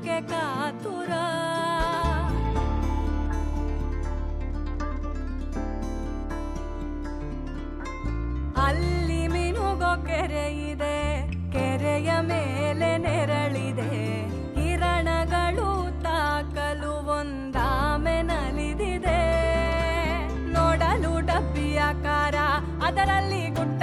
ನೋಡೋಕೆ ಕಾತುರ. ಅಲ್ಲಿ ಮಿನುಗೋ ಕೆರೆ ಇದೆ, ಕೆರೆಯ ಮೇಲೆ ನೆರಳಿದೆ, ಕಿರಣಗಳು ತಾಕಲು ಒಂದಾಮೆ ನಲಿದಿದೆ. ನೋಡಲು ಡಬ್ಬಿಯಾಕಾರ, ಅದರಲ್ಲಿ ಗುಡ್ಡ